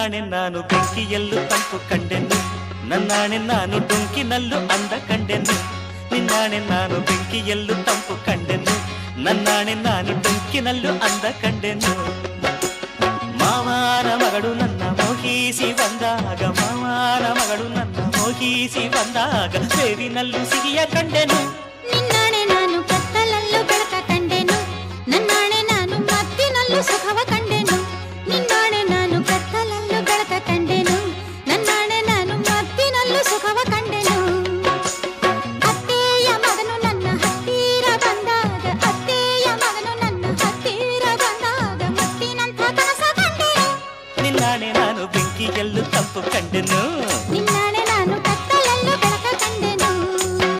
ನನ್ನಾಣೆ ನಾನು ಬೆಂಕಿಯಲ್ಲೂ ತಂಪು ಕಂಡೆನು, ನನ್ನಾಣೆ ನಾನು ಡೊಂಕಿನಲ್ಲೂ ಅಂದ ಕಂಡೆನು. ನಿನ್ನಾಣೆ ನಾನು ಬೆಂಕಿಯಲ್ಲೂ ತಂಪು ಕಂಡೆನು, ನನ್ನಾಣೆ ನಾನು ಡೊಂಕಿನಲ್ಲೂ ಅಂದ ಕಂಡೆನು. ಮಾವನ ಮಗಳು ನನ್ನ ಮೋಹಿಸಿ ಬಂದಾಗ, ಮಾವನ ಮಗಳು ನನ್ನ ಮೋಹಿಸಿ ಬಂದಾಗ ಬೇರಿನಲ್ಲೂ ಸಿಹಿಯ ಕಂಡೆನು. ನಿನ್ನ